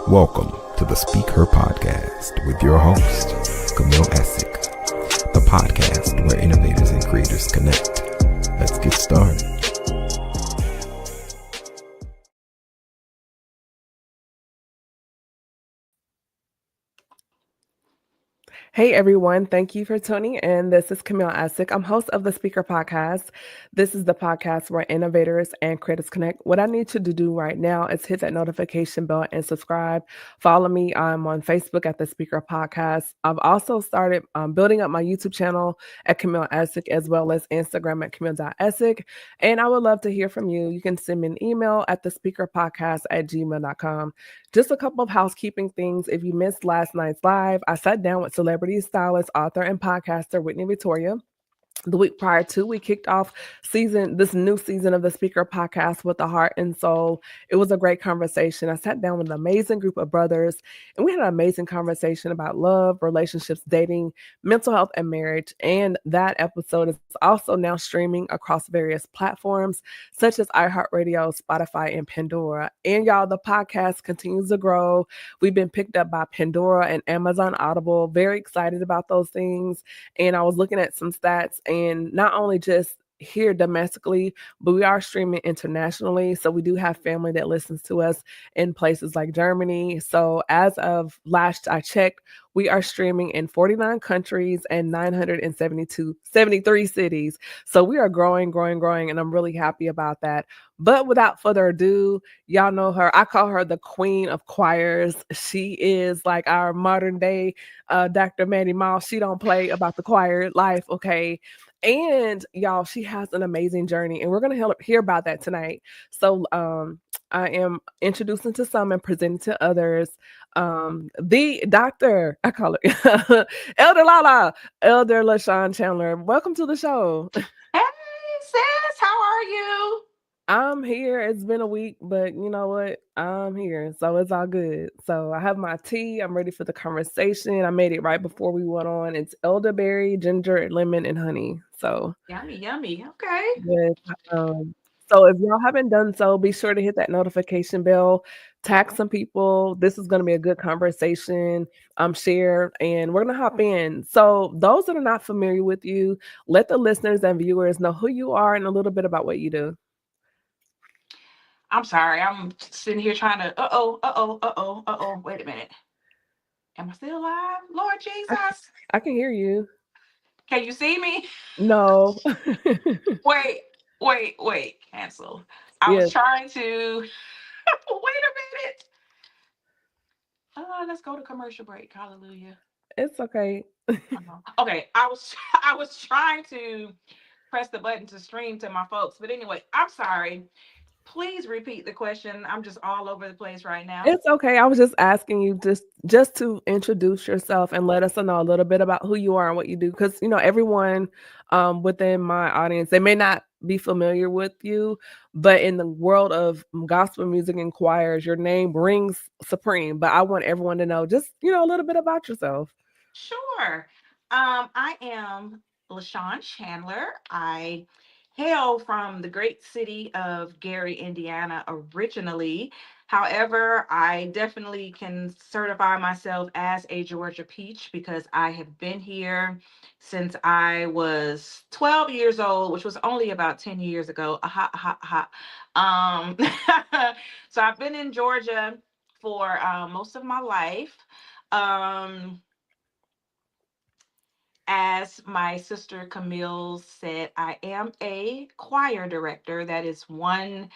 Welcome to the SpeakHer Podcast with your host, Camille Essick, the podcast where innovators and creators connect. Let's get started. Hey everyone, thank you for tuning in. This is Camille Essick. I'm host of the SpeakHer Podcast. This is the podcast where innovators and creators connect. What I need you to do right now is hit that notification bell and subscribe. Follow me. I'm on Facebook at the SpeakHer Podcast. I've also started building up my YouTube channel at Camille Essick as well as Instagram at Camille.Essick. And I would love to hear from you. You can send me an email at the speakerpodcast@gmail.com. Just a couple of housekeeping things. If you missed last night's live, I sat down with celebrity stylist, author, and podcaster Whitney Victoria. The week prior to, we kicked off this new season of the SpeakHer Podcast with the heart and soul. It was a great conversation. I sat down with an amazing group of brothers, and we had an amazing conversation about love, relationships, dating, mental health, and marriage. And that episode is also now streaming across various platforms such as iHeartRadio, Spotify, and Pandora. And y'all, the podcast continues to grow. We've been picked up by Pandora and Amazon Audible. Very excited about those things. And I was looking at some stats, and not only just here domestically, but we are streaming internationally. So we do have family that listens to us in places like Germany. So as of last I checked, we are streaming in 49 countries and 73 cities. So we are growing, and I'm really happy about that. But without further ado, y'all know her. I call her the queen of choirs. She is like our modern day Dr. Maddie Moss. She don't play about the choir life, okay? And y'all, she has an amazing journey, and we're going to hear about that tonight. So I am introducing to some and presenting to others the doctor, I call it Elder Lashawn Chandler. Welcome to the show. Hey sis, how are you? I'm here. It's been a week, but you know what? I'm here, so it's all good. So I have my tea. I'm ready for the conversation. I made it right before we went on. It's elderberry, ginger, lemon, and honey. So Yummy. Okay. yes. So if y'all haven't done so, be sure to hit that notification bell, tag some people. This is going to be a good conversation. Share, and we're going to hop in. So those that are not familiar with you, let the listeners and viewers know who you are and a little bit about what you do. I'm sorry. I'm sitting here trying to Wait a minute. Am I still alive? Lord Jesus. I can hear you. Can you see me? No. Wait. Cancel. I Yes. was trying to wait a minute. Let's go to commercial break. Hallelujah. It's okay. Okay. I was trying to press the button to stream to my folks. But anyway, I'm sorry. Please repeat the question. I'm just all over the place right now. It's okay. I was just asking you just to introduce yourself and let us know a little bit about who you are and what you do. Because, everyone within my audience, they may not be familiar with you, but in the world of gospel music and choirs, your name rings supreme. But I want everyone to know just, a little bit about yourself. Sure. I am Lashawn Chandler. I hail from the great city of Gary, Indiana, originally. However, I definitely can certify myself as a Georgia Peach because I have been here since I was 12 years old, which was only about 10 years ago. So I've been in Georgia for most of my life. As my sister Camille said, I am a choir director. That is one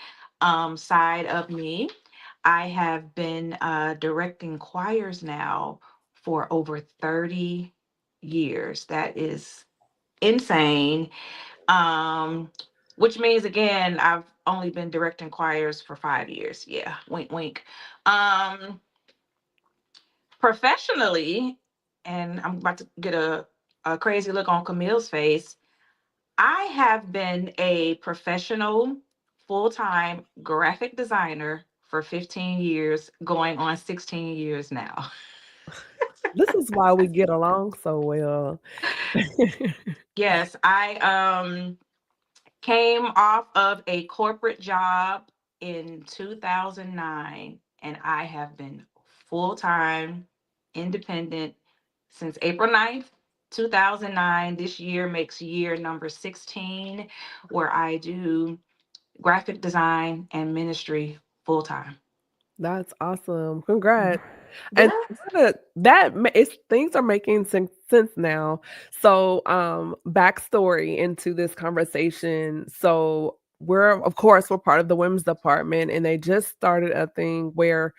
side of me. I have been directing choirs now for over 30 years. That is insane. Which means, again, I've only been directing choirs for 5 years. Yeah, wink, wink. Professionally, and I'm about to get a crazy look on Camille's face. I have been a professional full-time graphic designer for 15 years, going on 16 years now. This is why we get along so well. Yes, I came off of a corporate job in 2009, and I have been full-time, independent since April 9th, 2009. This year makes year number 16, where I do graphic design and ministry full-time. That's awesome. Congrats. And Yeah. it's things are making sense now. So, backstory into this conversation. So of course, we're part of the women's department, and they just started a thing where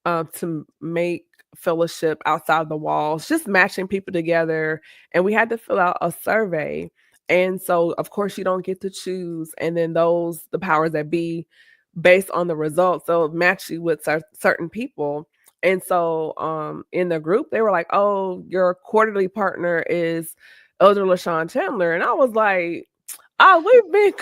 to make fellowship outside the walls, just matching people together. And we had to fill out a survey. And so, of course, you don't get to choose. And then the powers that be, based on the results, they'll match you with certain people. And so, in the group, they were like, "Oh, your quarterly partner is Elder Lashawn Chandler," and I was like, "Oh, we've been,"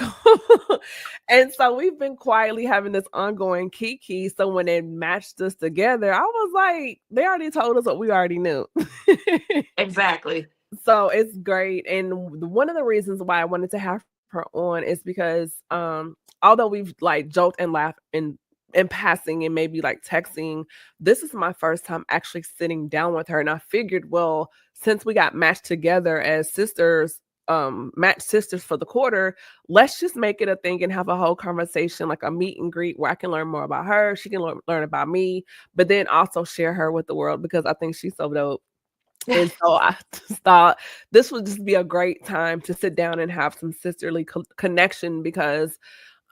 and so we've been quietly having this ongoing kiki. So when they matched us together, I was like, they already told us what we already knew. Exactly. So it's great. And one of the reasons why I wanted to have her on is because although we've like joked and laughed in passing and maybe like texting, this is my first time actually sitting down with her. And I figured, well, since we got matched together as sisters, match sisters for the quarter, let's just make it a thing and have a whole conversation, like a meet and greet where I can learn more about her, she can learn about me, but then also share her with the world because I think she's so dope. And so I just thought this would just be a great time to sit down and have some sisterly connection because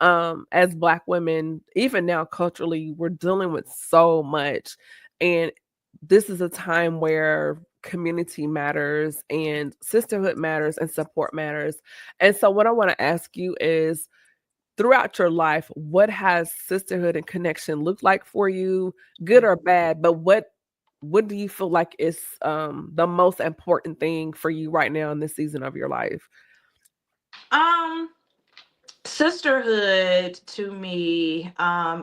as Black women, even now culturally, we're dealing with so much. And this is a time where community matters and sisterhood matters and support matters. And so what I want to ask you is, throughout your life, what has sisterhood and connection looked like for you, good or bad? But what do you feel like is the most important thing for you right now in this season of your life? Um, Sisterhood to me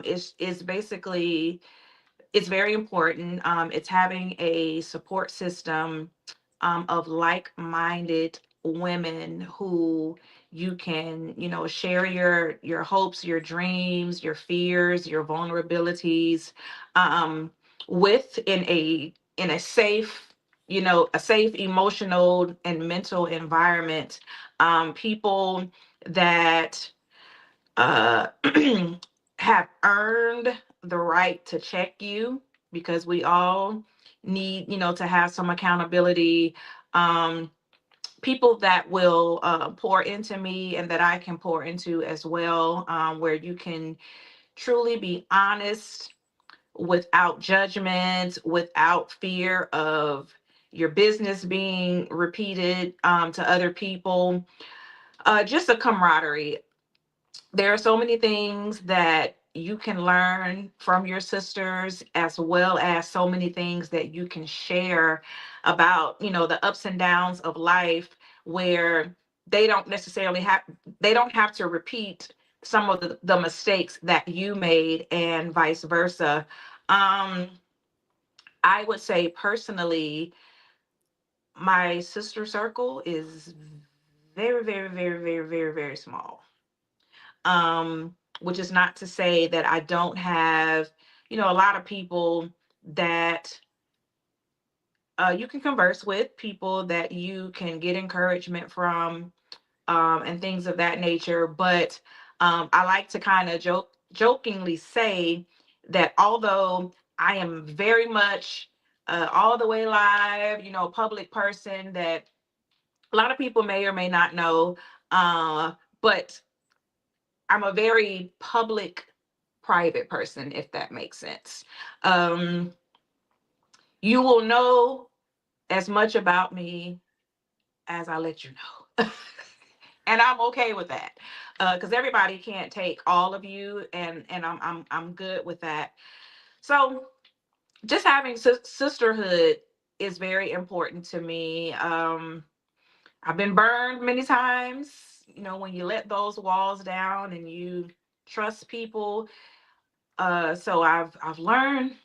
is basically, it's very important. It's having a support system of like-minded women who you can, share your hopes, your dreams, your fears, your vulnerabilities um, with in a safe, a safe emotional and mental environment. People that uh, have earned the right to check you, because we all need, to have some accountability. Um, People that will pour into me and that I can pour into as well, where you can truly be honest without judgment, without fear of your business being repeated to other people. Just a camaraderie. There are so many things that you can learn from your sisters, as well as so many things that you can share about, the ups and downs of life, where they don't necessarily have they don't have to repeat some of the mistakes that you made, and vice versa. um I would say personally, my sister circle is very, very, very, very, very, very small. Which is not to say that I don't have, a lot of people that you can converse with, people that you can get encouragement from, and things of that nature. But I like to kind of jokingly say that although I am very much all the way live, public person that a lot of people may or may not know, but I'm a very public, private person, if that makes sense. Um, you will know as much about me as I let you know. And I'm okay with that, because everybody can't take all of you, and I'm good with that. So just having sisterhood is very important to me. I've been burned many times. When you let those walls down and you trust people. So I've learned,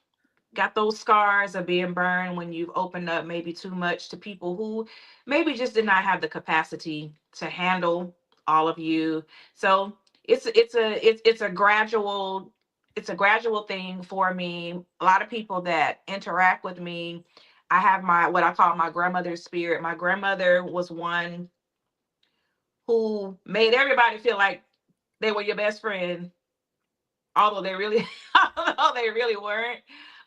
got those scars of being burned when you've opened up maybe too much to people who maybe just did not have the capacity to handle all of you. So it's a gradual it's a gradual thing for me. A lot of people that interact with me, I have my what I call my grandmother's spirit. My grandmother was one who made everybody feel like they were your best friend, although they really although they really weren't.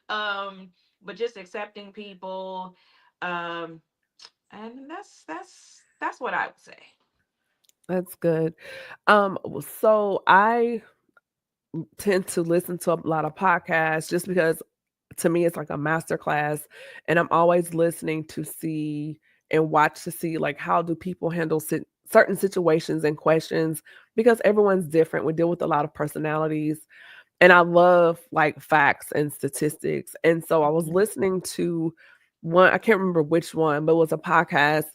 Um, but just accepting people. Um, and that's what I would say. That's good. So I tend to listen to a lot of podcasts just because to me it's like a master class, and I'm always listening to see and watch to see like how do people handle certain situations and questions, because everyone's different. We deal with a lot of personalities, and I love like facts and statistics. And so I was Mhm. listening to one, I can't remember which one, but it was a podcast,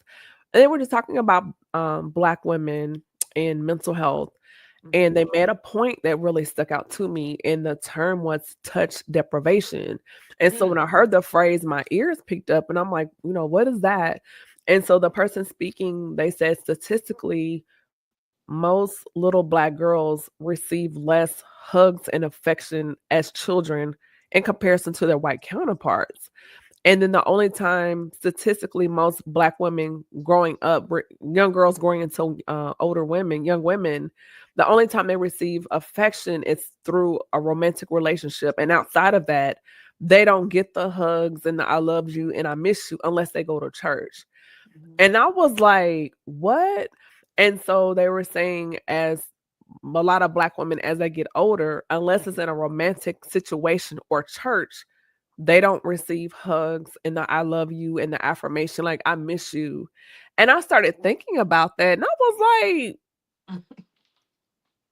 and they were just talking about Black women and mental health. And Mhm. they made a point that really stuck out to me, and the term was touch deprivation. And so when Mm. I heard the phrase, my ears picked up, and I'm like, what is that? And so the person speaking, they said statistically, most little Black girls receive less hugs and affection as children in comparison to their white counterparts. And then the only time statistically most Black women growing up, young girls growing into older women, young women, the only time they receive affection is through a romantic relationship. And outside of that, they don't get the hugs and the I love you and I miss you unless they go to church. Mhm. And I was like, what? And so they were saying, as a lot of Black women, as they get older, unless it's in a romantic situation or church, they don't receive hugs and the I love you and the affirmation, like I miss you. And I started thinking about that, and I was like,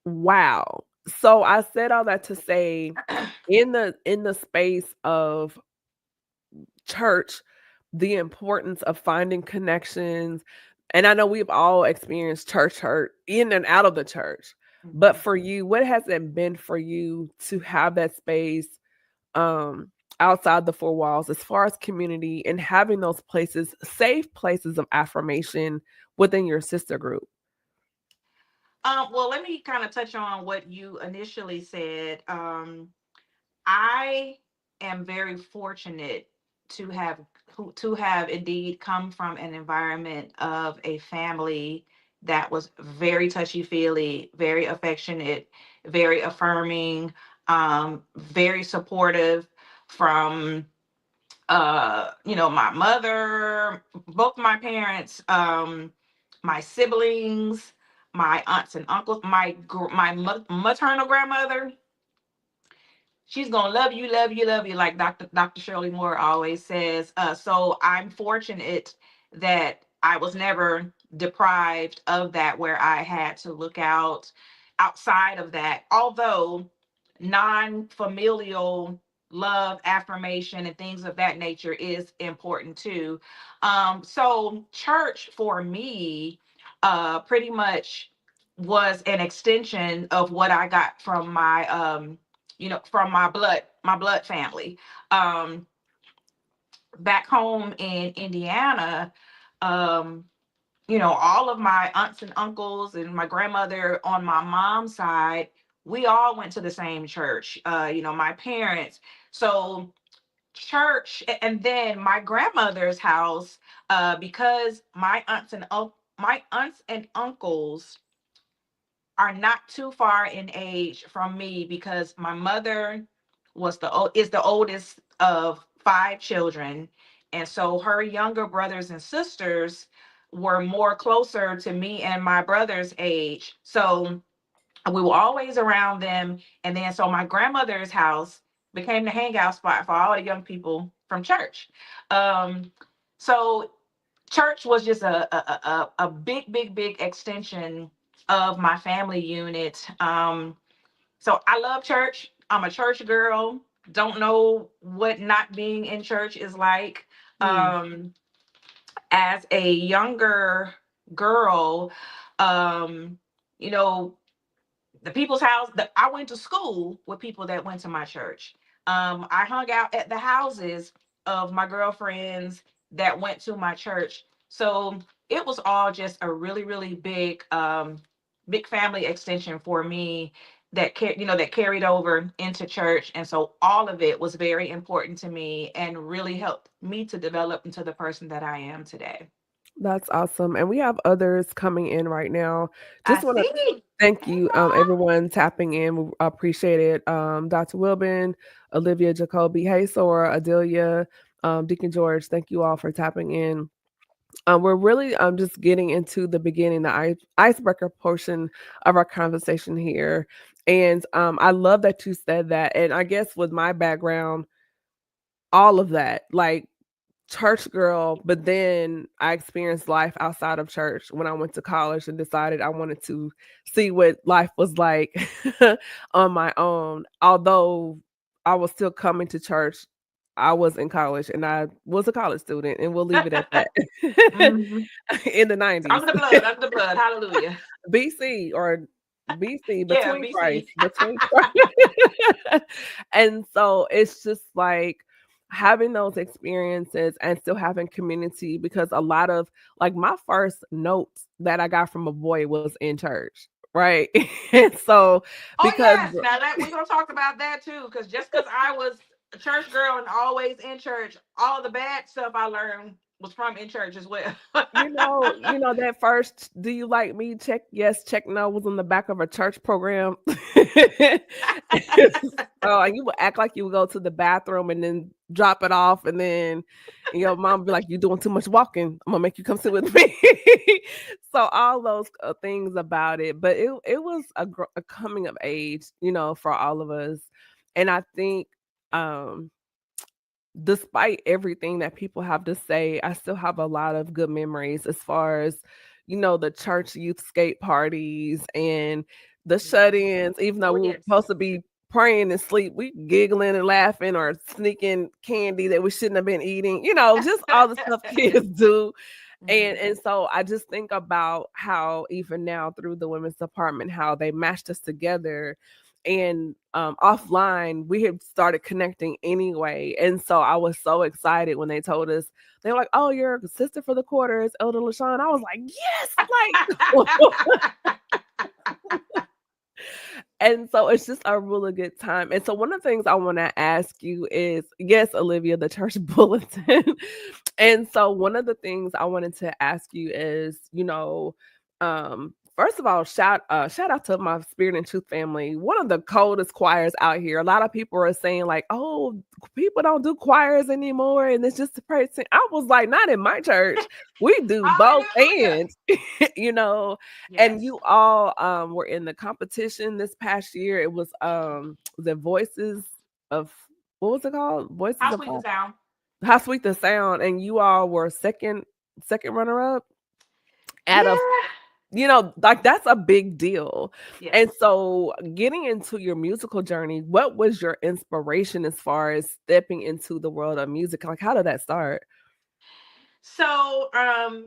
wow. So I said all that to say, in the space of church, the importance of finding connections. And I know we've all experienced church hurt in and out of the church. But Mhm. for you, what has it been for you to have that space um outside the four walls as far as community and having those places, safe places of affirmation within your sister group? Well, let me kind of touch on what you initially said. I am very fortunate to have to have indeed come from an environment of a family that was very touchy feely, very affectionate, very affirming, very supportive from my mother, both my parents, my siblings, my aunts and uncles, my maternal grandmother. She's gonna love you, love you, love you, like Dr. Shirley Moore always says. So I'm fortunate that I was never deprived of that, where I had to look outside of that. Although non-familial love, affirmation, and things of that nature is important too. So church for me, pretty much was an extension of what I got from from my blood family. Um, Back home in Indiana, um, all of my aunts and uncles and my grandmother on my mom's side, we all went to the same church. My parents. So church, and then my grandmother's house, because my aunts and uncles are not too far in age from me, because my mother is the oldest of five children, and so her younger brothers and sisters were more closer to me and my brother's age. So we were always around them, and then so my grandmother's house became the hangout spot for all the young people from church. Um, so church was just a big, big, big extension of my family unit. So I love church. I'm a church girl. Don't know what not being in church is like. Mm. Um, as a younger girl, um, you know, the people's house that I went to school with people that went to my church. I hung out at the houses of my girlfriends that went to my church. So it was all just a really, really big family extension for me that carried over into church. And so all of it was very important to me and really helped me to develop into the person that I am today. That's awesome. And we have others coming in right now. I Just want to see. thank Hey, you, everyone tapping in. We appreciate it. Dr. Wilbin, Olivia Jacoby, hey, Sora, Adelia, Deacon George, thank you all for tapping in. We're really just getting into the beginning, the icebreaker portion of our conversation here. And I love that you said that. And I guess with my background, all of that, like church girl, but then I experienced life outside of church when I went to college and decided I wanted to see what life was like on my own. Although I was still coming to church, I was in college and I was a college student, and we'll leave it at that. Mhm. In the 90s. Under the blood, under the blood. Hallelujah. BC or BC Yeah, between Christ, BC. between Christ. And so it's just like having those experiences and still having community, because a lot of like my first notes that I got from a boy was in church, right? And so Oh because yes. Now that we're gonna talk about that too, because just because I was a church girl and always in church, all the bad stuff I learned was from in church as well. that first "Do you like me?" check yes, check no was on the back of a church program. So and you would act like you would go to the bathroom and then drop it off, and then your mom would be like, "You doing too much walking. I'm gonna make you come sit with me." So all those things about it, but it was a coming of age, for all of us, and I think um despite everything that people have to say, I still have a lot of good memories as far as, the church youth skate parties and the shut-ins. Even though Oh we were yes. supposed to be praying and sleep, we giggling and laughing or sneaking candy that we shouldn't have been eating, just all the stuff kids do. And Mhm. and so I just think about how even now through the women's department, how they matched us together, and offline we had started connecting anyway. And so I was so excited when they told us, they were like, "Oh, your sister for the quarter is Elder Lashawn." I was like, "Yes!" Like and so it's just a really good time. And so one of the things I want to ask you is, yes, Olivia, the church bulletin. And so one of the things I wanted to ask you is, first of all, shout out to my Spirit and Truth family. One of the coldest choirs out here. A lot of people are saying like, "Oh, people don't do choirs anymore, and it's just a person." I was like, not in my church. We do both Hallelujah. and you know, and Yes. you all were in the competition this past year. It was it Voices of, what was it called? Voices How of sweet the sound. How Sweet the Sound, and you all were second runner up out of, Yeah. like that's a big deal. And Yes. so getting into your musical journey, what was your inspiration as far as stepping into the world of music? Like how did that start? So,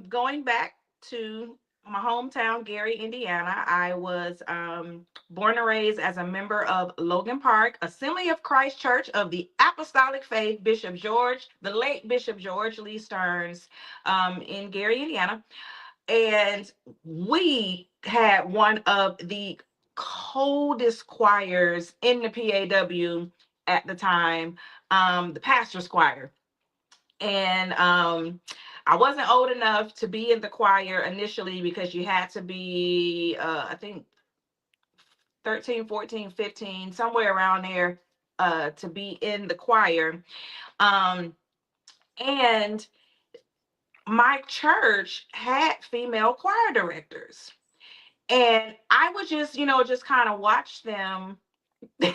going back to my hometown, Gary, Indiana, I was born and raised as a member of Logan Park Assembly of Christ Church of the Apostolic Faith, Bishop George, the late Bishop George Lee Stearns, in Gary, Indiana. And we had one of the coldest choirs in the PAW at the time, the pastor's choir. And I wasn't old enough to be in the choir initially because you had to be I think 13, 14, 15, somewhere around there, to be in the choir. um and my church had female choir directors, and I would just just kind of watch them. All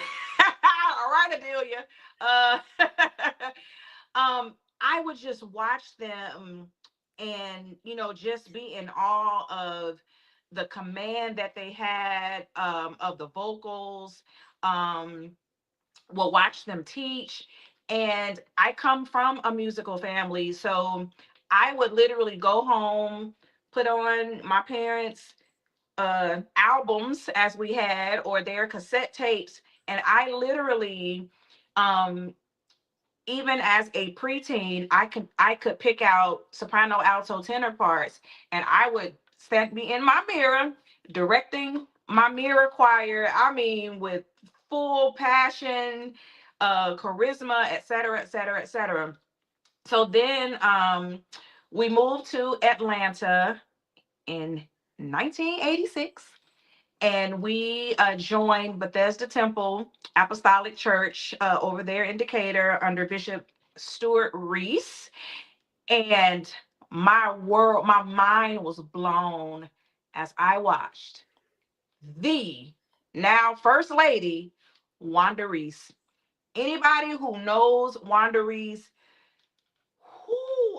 right, Adelia. uh I would just watch them and just be in awe of the command that they had, of the vocals. Um, will watch them teach, and I come from a musical family, so I would literally go home, put on my parents' albums as we had, or their cassette tapes, and I literally, um even as a preteen, I could pick out soprano, alto, tenor parts, and I would stand me in my mirror directing my mirror choir, I mean, with full passion, charisma, et cetera, et cetera, et cetera. So then we moved to Atlanta in 1986, and we joined Bethesda Temple Apostolic Church over there in Decatur under Bishop Stuart Reese. And my mind was blown as I watched the now First Lady, Wanda Reese. Anybody who knows Wanda Reese,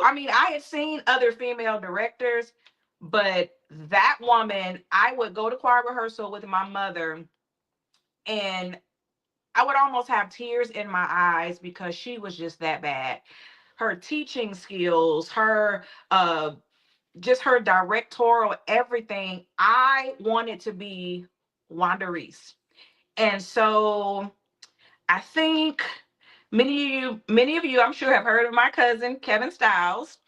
I mean, I had seen other female directors, but that woman, I would go to choir rehearsal with my mother, and I would almost have tears in my eyes because she was just that bad. Her teaching skills, her just her directorial everything. I wanted to be Wanda Reese. And so I think many of you, I'm sure, have heard of my cousin Kevin Stiles.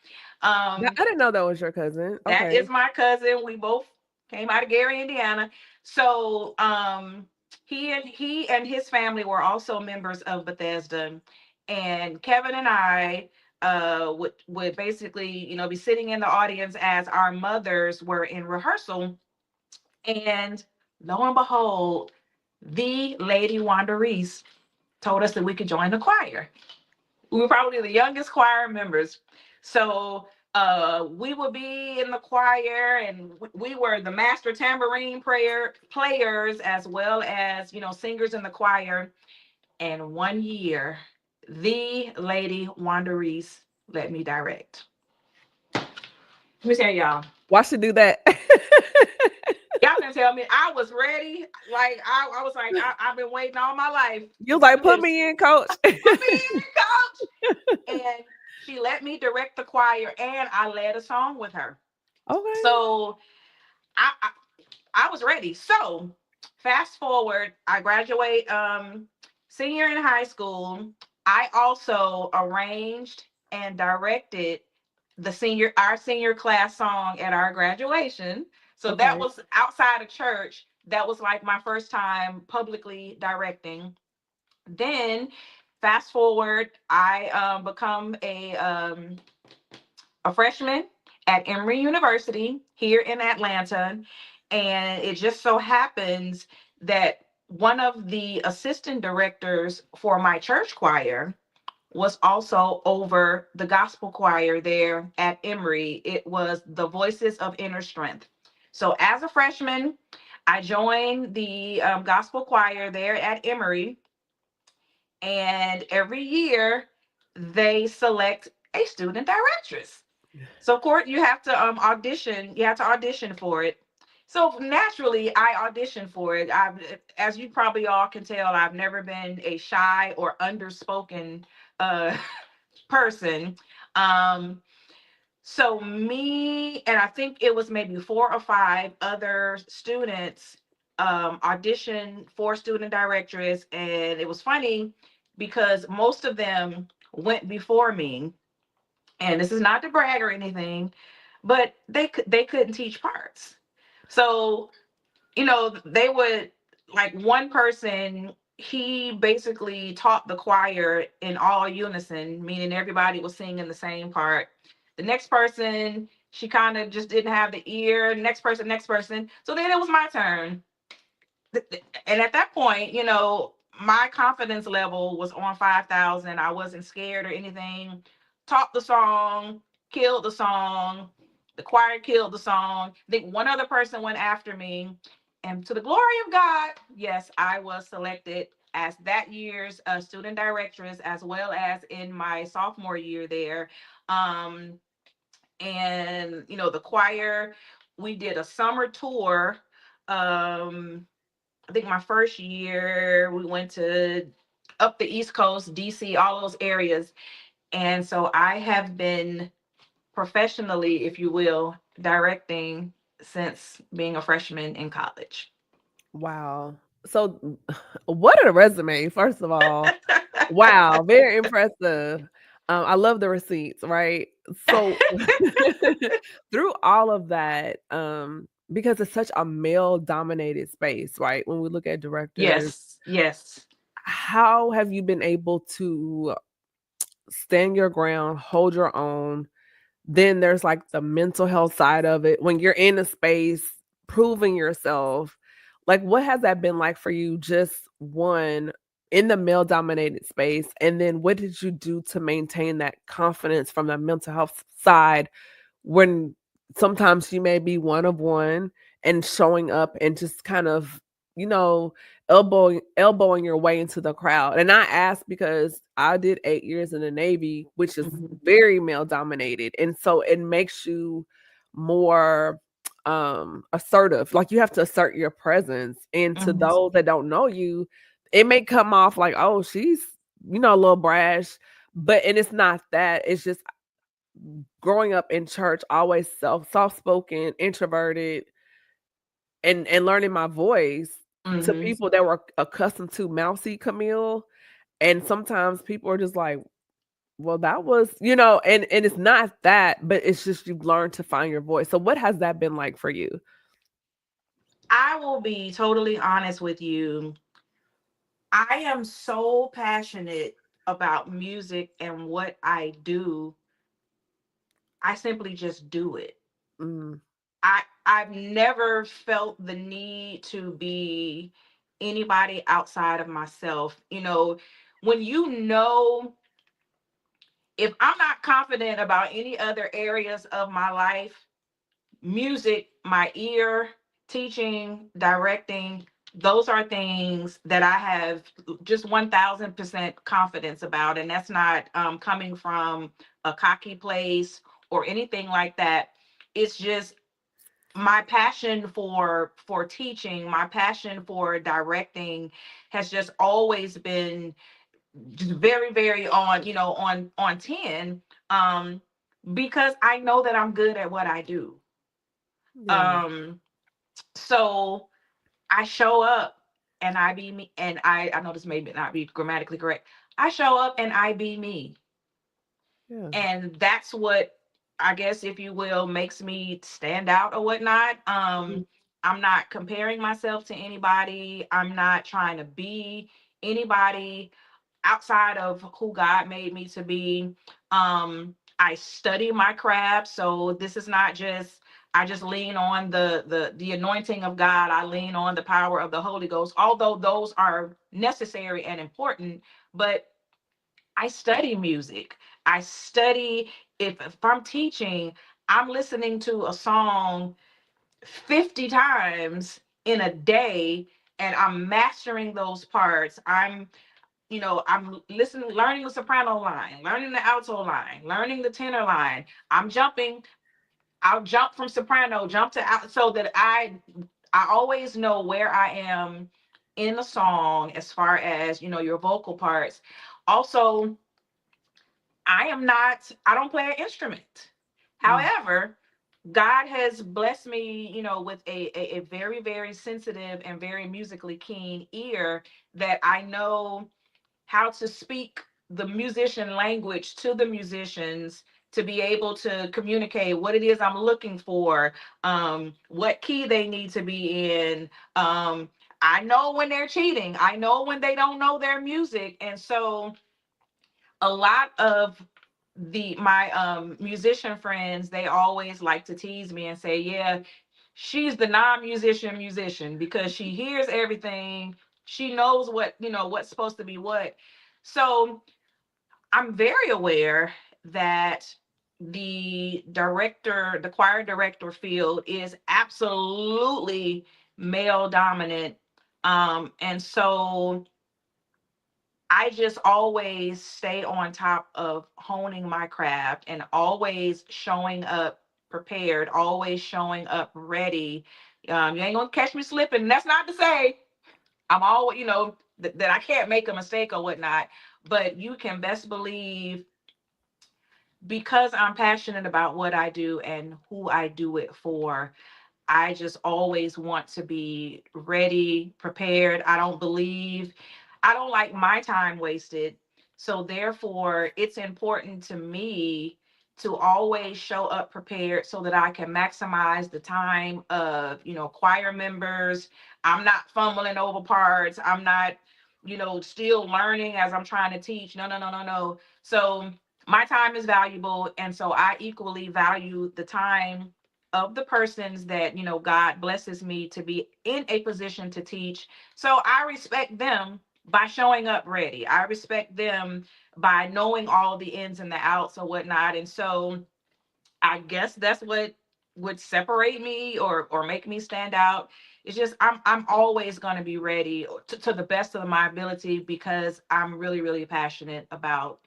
I didn't know that was your cousin. That Okay. is my cousin. We both came out of Gary, Indiana. So he and his family were also members of Bethesda, and Kevin and I would basically, be sitting in the audience as our mothers were in rehearsal, and lo and behold, the Lady Wanda Reese told us that we could join the choir. We were probably the youngest choir members. So we would be in the choir, and we were the master tambourine players as well as, singers in the choir. And one year, the Lady Wanda Reese let me direct. Let me tell y'all. Why should do that? Y'all can tell me I was ready. Like I was like, I've been waiting all my life. You like, put me in, coach. Put me in, coach. And she let me direct the choir, and I led a song with her. Okay. So I was ready. So fast forward, I graduate senior in high school. I also arranged and directed our senior class song at our graduation. So that was outside of church. That was like my first time publicly directing. Then fast forward, I become a freshman at Emory University here in Atlanta. And it just so happens that one of the assistant directors for my church choir was also over the gospel choir there at Emory. It was the Voices of Inner Strength. So as a freshman, I joined the gospel choir there at Emory. And every year they select a student directress. So, Court, you have to audition. You have to audition for it. So naturally, I auditioned for it. As you probably all can tell, I've never been a shy or underspoken person. Um, so me and I think it was maybe 4 or 5 other students auditioned for student directress, and it was funny because most of them went before me, and this is not to brag or anything, but they couldn't teach parts. So, they would, like, one person, he basically taught the choir in all unison, meaning everybody was singing the same part. The next person, she kind of just didn't have the ear. Next person, next person. So then it was my turn. And at that point, my confidence level was on 5,000. I wasn't scared or anything. Taught the song, killed the song. The choir killed the song. I think one other person went after me. And to the glory of God, yes, I was selected as that year's student directress, as well as in my sophomore year there. And, the choir, we did a summer tour. I think my first year, we went to up the East Coast, DC, all those areas. And so I have been professionally, if you will, directing since being a freshman in college. Wow. So what a resume, first of all. Wow, very impressive. I love the receipts, right? So through all of that, because it's such a male dominated space, right? When we look at directors, Yes, yes. how have you been able to stand your ground, hold your own? Then there's like the mental health side of it. When you're in a space, proving yourself, like what has that been like for you? Just one in the male dominated space. And then what did you do to maintain that confidence from the mental health side when sometimes you may be one of one and showing up and just kind of, you know, elbowing your way into the crowd. And I asked because I did 8 years in the Navy, which is Mhm. very male dominated. And so it makes you more assertive. Like you have to assert your presence. And to Mhm. those that don't know you, it may come off like, oh, she's, a little brash. But and it's not that. It's just growing up in church, always soft spoken, introverted, and learning my voice to Mhm. people that were accustomed to mousy Camille. And sometimes people are just like, well, that was, and it's not that, but it's just you've learned to find your voice. So what has that been like for you? I will be totally honest with you. I am so passionate about music and what I do. I simply just do it. Mm, I've never felt the need to be anybody outside of myself. When if I'm not confident about any other areas of my life, music, my ear, teaching, directing, those are things that I have just 1000% confidence about. And that's not coming from a cocky place or anything like that. It's just my passion for teaching, my passion for directing has just always been just very, very on 10, um because I know that I'm good at what I do. yeah. um so I show up and I be me, and I know this may not be grammatically correct. I show up and I be me. Yeah. And that's what, I guess, if you will, makes me stand out or whatnot. Mm, I'm not comparing myself to anybody. I'm not trying to be anybody outside of who God made me to be. I study my craft, so this is not just, I just lean on the anointing of God. I lean on the power of the Holy Ghost, although those are necessary and important. But I study music. I study, if I'm teaching, I'm listening to a song 50 times in a day, and I'm mastering those parts. I'm listening, learning the soprano line, learning the alto line, learning the tenor line. I'm jumping. I'll jump from soprano, jump to out, so that I always know where I am in the song as far as your vocal parts. Also, I don't play an instrument. mm, However, God has blessed me, with a very, very sensitive and very musically keen ear, that I know how to speak the musician language to the musicians, to be able to communicate what it is I'm looking for, what key they need to be in. I know when they're cheating. I know when they don't know their music. And so a lot of the my musician friends, they always like to tease me and say, yeah, she's the non-musician because she hears everything. She knows what's supposed to be what. So I'm very aware that the choir director field is absolutely male dominant. And so I just always stay on top of honing my craft and always showing up prepared, always showing up ready. You ain't gonna catch me slipping. And that's not to say I'm always, that I can't make a mistake or whatnot, but you can best believe, because I'm passionate about what I do and who I do it for, I just always want to be ready, prepared. I don't like my time wasted. So therefore, it's important to me to always show up prepared so that I can maximize the time of, choir members. I'm not fumbling over parts. I'm not, still learning as I'm trying to teach. No, no, no, no, no. So my time is valuable. And so I equally value the time of the persons that, God blesses me to be in a position to teach. So I respect them by showing up ready. I respect them by knowing all the ins and the outs or whatnot. And so I guess that's what would separate me or make me stand out. It's just I'm always going to be ready to the best of my ability because I'm really, really passionate about,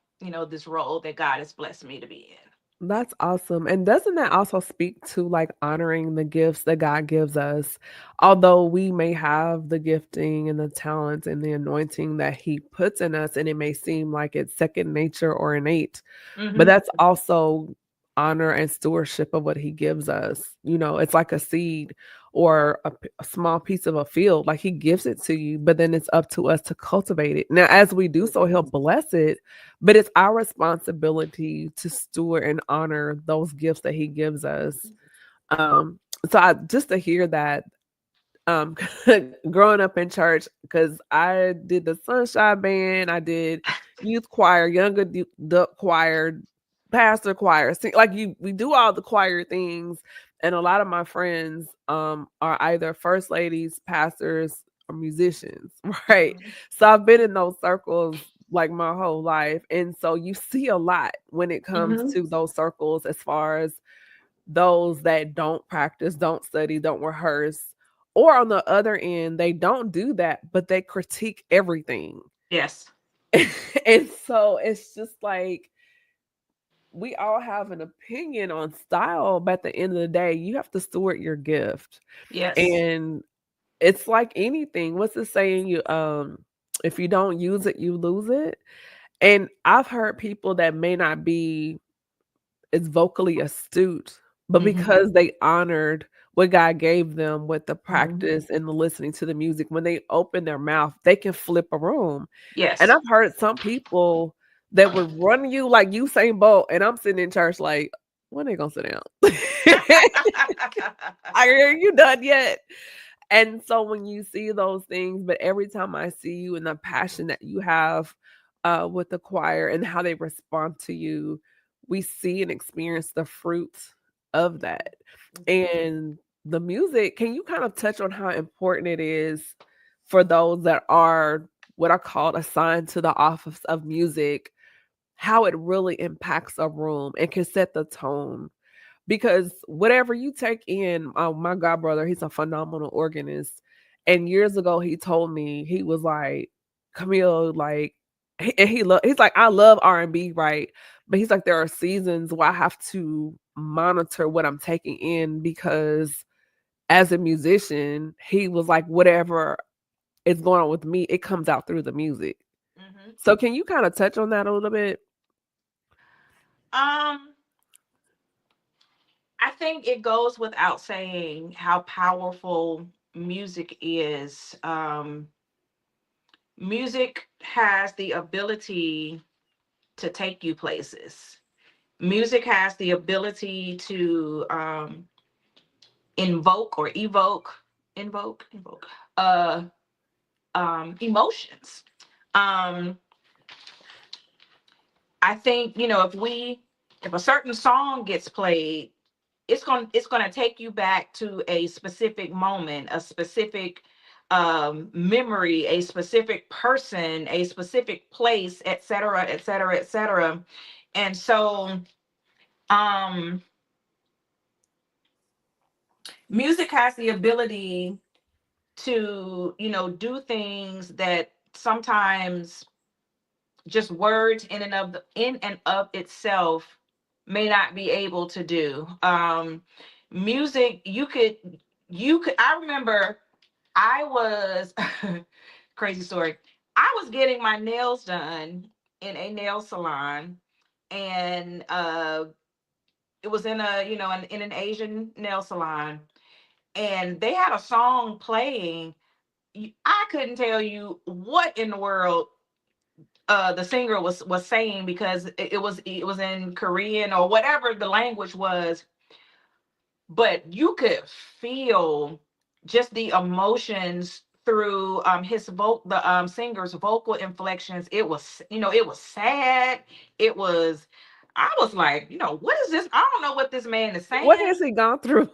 this role that God has blessed me to be in. That's awesome. And doesn't that also speak to like honoring the gifts that God gives us? Although we may have the gifting and the talent and the anointing that He puts in us, and it may seem like it's second nature or innate, but Mm-hmm. that's also honor and stewardship of what He gives us. It's like a seed or a small piece of a field. Like He gives it to you, but then it's up to us to cultivate it. Now, as we do so, He'll bless it, but it's our responsibility to steward and honor those gifts that He gives us. Um, so I just to hear that, um, growing up in church, because I did the Sunshine Band, I did youth choir, adult choir, pastor choir. Like we do all the choir things, and a lot of my friends are either first ladies, pastors, or musicians, right? So I've been in those circles like my whole life, and so you see a lot when it comes Mm-hmm. to those circles as far as those that don't practice, don't study, don't rehearse. Or on the other end, they don't do that, but they critique everything. Yes. And so it's just like we all have an opinion on style, but at the end of the day, you have to steward your gift. Yes. And it's like anything. What's the saying? If you don't use it, you lose it. And I've heard people that may not be is vocally astute, but Mm-hmm. because they honored what God gave them with the Mm-hmm. practice and the listening to the music, when they open their mouth, they can flip a room. And Yes. I've heard some people that would run you like Usain Bolt, and I'm sitting in church like, when they gonna sit down? Are you done yet? And so when you see those things, but every time I see you and the passion that you have with the choir and how they respond to you, we see and experience the fruits of that. And the music, can you kind of touch on how important it is for those that are what are called assigned to the office of music, how it really impacts a room and can set the tone? Because whatever you take in, my god brother, he's a phenomenal organist. And years ago, he told me, he was like, Camille, like, he's like, I love R&B, right? But he's like, there are seasons where I have to monitor what I'm taking in because as a musician, he was like, whatever is going on with me, it comes out through the music. Mm-hmm. So can you kind of touch on that a little bit? Um, I think it goes without saying how powerful music is. Music has the ability to take you places. Music has the ability to invoke or invoke uh, emotions. Um, I think if a certain song gets played, it's going to take you back to a specific moment, a specific memory, a specific person, a specific place, et cetera, et cetera, et cetera. And so um music has the ability to do things that sometimes just words in and of itself may not be able to do. Music, you could I remember I was crazy story. I was getting my nails done in a nail salon, and it was in a in an Asian nail salon, and they had a song playing. I couldn't tell you what in the world the singer was saying, because it was in Korean or whatever the language was, but you could feel just the emotions through the singer's vocal inflections. It was, it was sad. It was, I was like, what is this? I don't know what this man is What saying. has he gone through?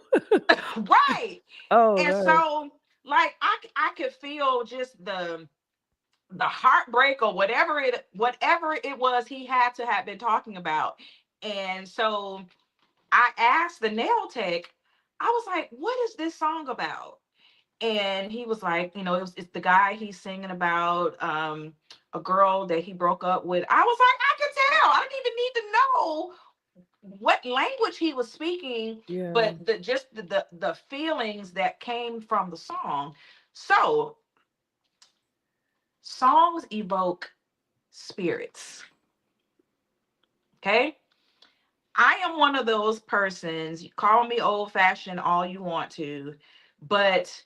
Right. Oh, And God. so, like, I could feel just the heartbreak, or whatever it was he had to have been talking about. And so I asked the nail tech, I was like, what is this song about? And he was like, it's the guy he's singing about, a girl that he broke up with. I was like, I could tell. I didn't even need to know what language he was speaking, Yeah. but the feelings that came from the song. So songs evoke spirits. Okay. I am one of those persons. You call me old fashioned all you want to, but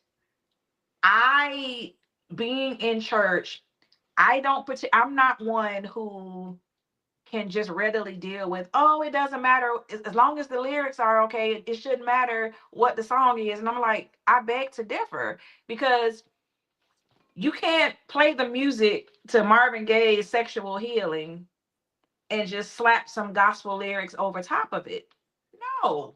I, being in church, I'm not one who can just readily deal with, oh, it doesn't matter as long as the lyrics are okay. It shouldn't matter what the song is. And I'm like, I beg to differ, because you can't play the music to Marvin Gaye's Sexual Healing and just slap some gospel lyrics over top of it. No,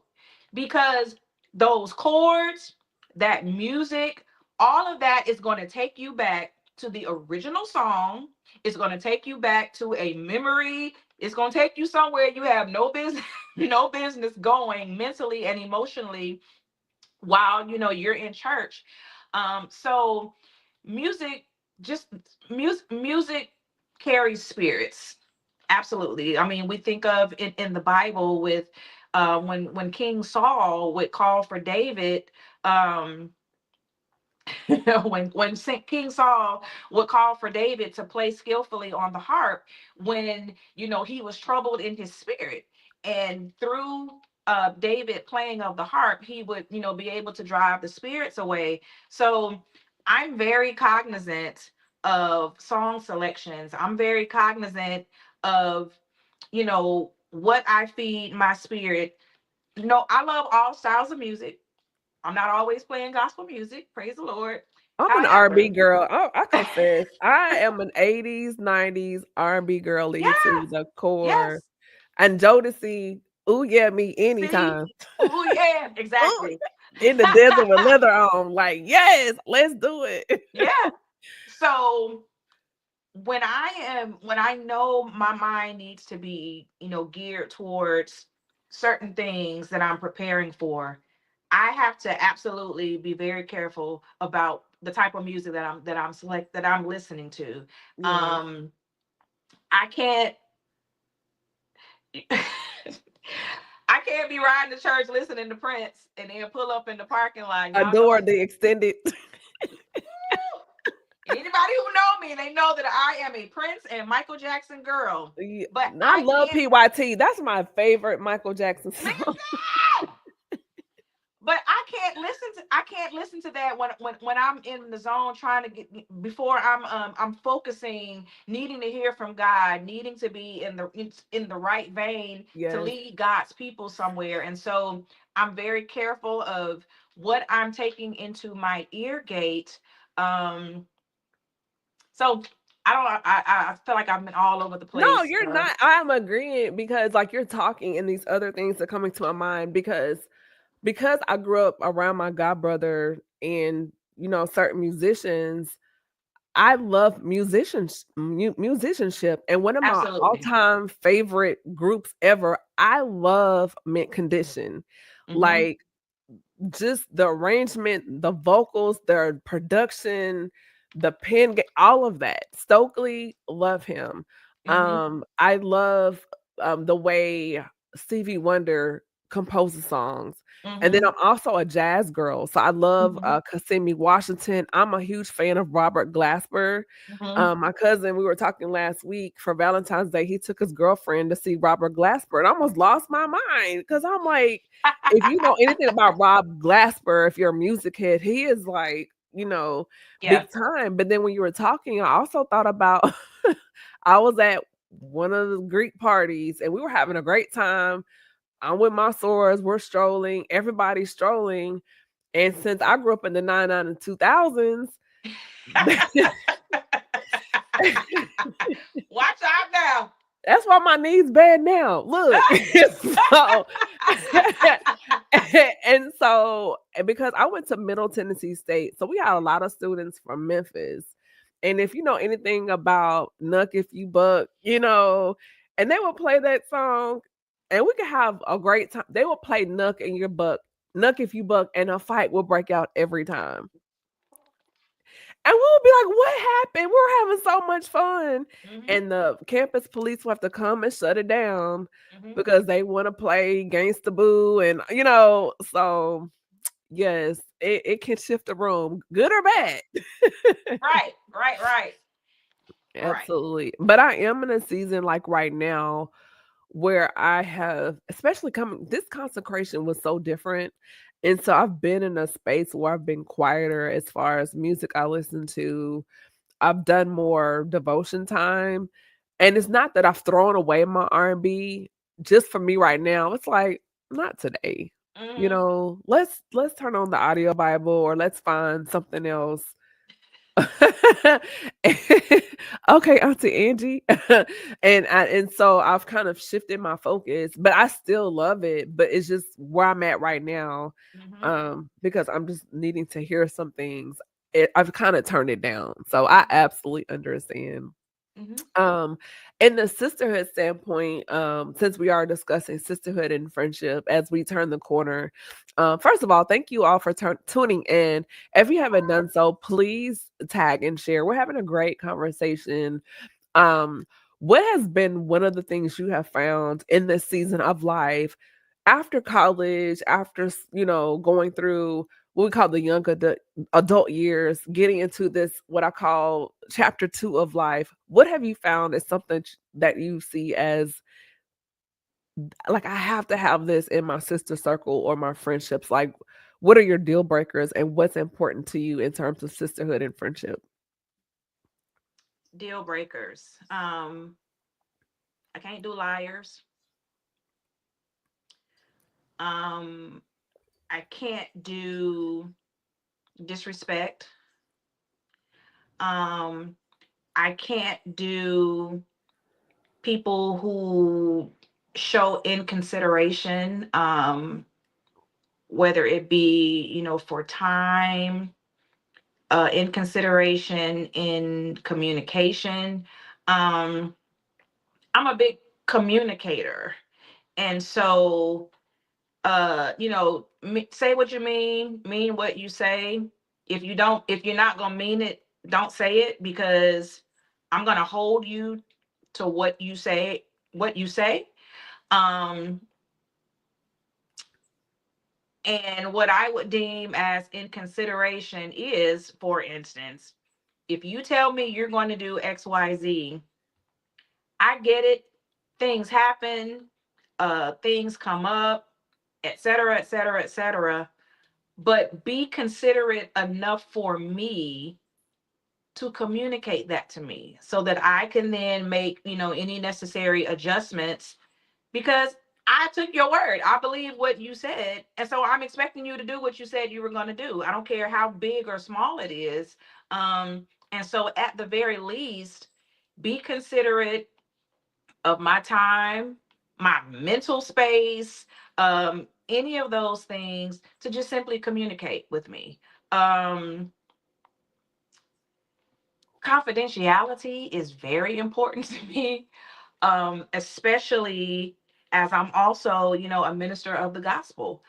because those chords, that music, all of that is going to take you back to the original song. It's going to take you back to a memory. It's going to take you somewhere you have no business, no business going mentally and emotionally while you're in church. So music, just music carries spirits. Absolutely. I mean, we think of in the Bible with when King Saul would call for David. um when King Saul would call for David to play skillfully on the harp, when he was troubled in his spirit, and through David playing of the harp, he would be able to drive the spirits away. So I'm very cognizant of song selections. I'm very cognizant of what I feed my spirit. I love all styles of music. I'm not always playing gospel music. Praise the Lord. I'm an R&B However, girl. I confess, I am an 80s, 90s R&B girly yeah, to the core. yes. And Jodeci, ooh yeah, me See, anytime. oh yeah, Ooh, exactly. in the desert with leather on, like yes, let's do it. Yeah. So when I know my mind needs to be, geared towards certain things that I'm preparing for, I have to absolutely be very careful about the type of music that I'm listening to. Yeah. Um, I can't I can't be riding to church listening to Prince and then pull up in the parking lot. Y'all Adore know, the extended. anybody who know me, they know that I am a Prince and Michael Jackson girl. Yeah, But I I love can't. PYT. That's my favorite Michael Jackson song. Listen! But I can't listen to that when I'm in the zone trying to get, before I'm focusing, needing to hear from God, needing to be in the right vein to Yes. lead God's people somewhere. And so I'm very careful of what I'm taking into my ear gate. So I don't know, I feel like I've been all over the No, place. you're not. I'm agreeing because like you're talking and these other things are coming to my mind because I grew up around my god brother and certain musicians. I love musicianship, and one of my Absolutely. all-time favorite groups ever. I love Mint Condition, Hmm. like just the arrangement, the vocals, their production, the all of that. Stokely, love him. Hmm. I love the way Stevie Wonder composes songs. And then Hmm. I'm also a jazz girl. So I love Hmm. Kasimi Washington. I'm a huge fan of Robert Glasper. Hmm. My cousin, we were talking last week for Valentine's Day. He took his girlfriend to see Robert Glasper, and I almost lost my mind because I'm like, if you know anything about Rob Glasper, if you're a music head, he is like, Yeah. big time. But then when you were talking, I also thought about I was at one of the Greek parties and we were having a great time. I'm with my swords, we're strolling, everybody's strolling. And since I grew up in the 99 and 2000s, Watch out now. that's why my knees bad now. Look. So, and because I went to Middle Tennessee State, so we had a lot of students from Memphis. And if you know anything about Nuck If You Buck, and they would play that song and we could have a great time. They would play Nuck and Your Buck, Nuck If You Buck, and a fight will break out every time. And we would be like, what happened? We're having so much fun. Mm-hmm. And the campus police will have to come and shut it down because they want to play Gangsta Boo. And, so yes, it can shift the room, good or bad. Right. Absolutely. Right. But I am in a season like right now where I have, especially this consecration was so different. And so I've been in a space where I've been quieter as far as music I listen to. I've done more devotion time. And it's not that I've thrown away my R&B. Just for me right now, it's like, not today. Let's turn on the audio Bible or let's find something else. Okay, Auntie Angie. and so I've kind of shifted my focus, but I still love it. But it's just where I'm at right now, because I'm just needing to hear some things. I've kind of turned it down, so I absolutely understand. In the sisterhood standpoint, since we are discussing sisterhood and friendship as we turn the corner, first of all, thank you all for tuning in. If you haven't done so, please tag and share. We're having a great conversation. What has been one of the things you have found in this season of life after college, after going through what we call the young adult years, getting into this, what I call chapter 2 of life? What have you found as something that you see as like, I have to have this in my sister circle or my friendships? Like, what are your deal breakers and what's important to you in terms of sisterhood and friendship? Deal breakers. I can't do liars. I can't do disrespect. I can't do people who show inconsideration, whether it be, for time, inconsideration in communication. I'm a big communicator. And so, say what you mean what you say. If you're not going to mean it, don't say it, because I'm going to hold you to what you say. And what I would deem as inconsideration is, for instance, if you tell me you're going to do XYZ, I get it. Things happen, things come up, etc., etc., etc. But be considerate enough for me to communicate that to me so that I can then make, any necessary adjustments, because I took your word. I believe what you said. And so I'm expecting you to do what you said you were going to do. I don't care how big or small it is. And so at the very least, be considerate of my time, my mental space, any of those things, to just simply communicate with me. Confidentiality is very important to me, especially as I'm also, a minister of the gospel.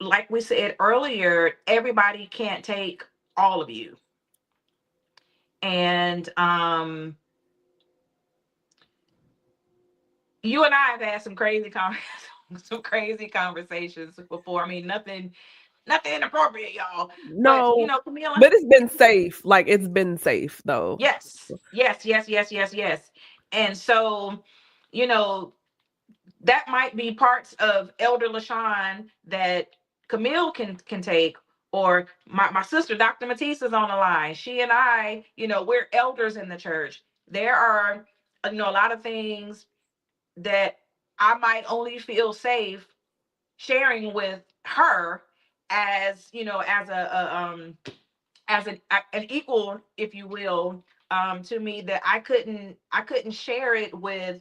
Like we said earlier, everybody can't take all of you. And you and I have had some crazy conversations before. I mean, nothing inappropriate, y'all. No, but, Camille, but it's been safe. Like, it's been safe though. Yes. And so, that might be parts of Elder Lashawn that Camille can take, Or my sister, Dr. Matisse, is on the line. She and I, we're elders in the church. There are, a lot of things that I might only feel safe sharing with her as, as an equal, if you will, to me, that I couldn't share it with,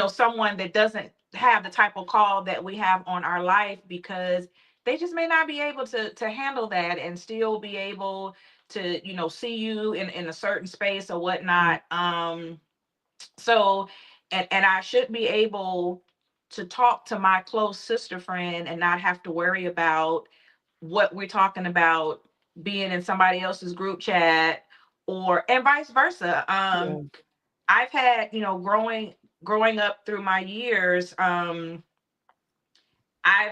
someone that doesn't have the type of call that we have on our life, because they just may not be able to handle that and still be able to, see you in a certain space or Mm. whatnot. So, and I should be able to talk to my close sister friend and not have to worry about what we're talking about being in somebody else's group chat, or and vice versa. Yeah. I've had, growing up through my years, I've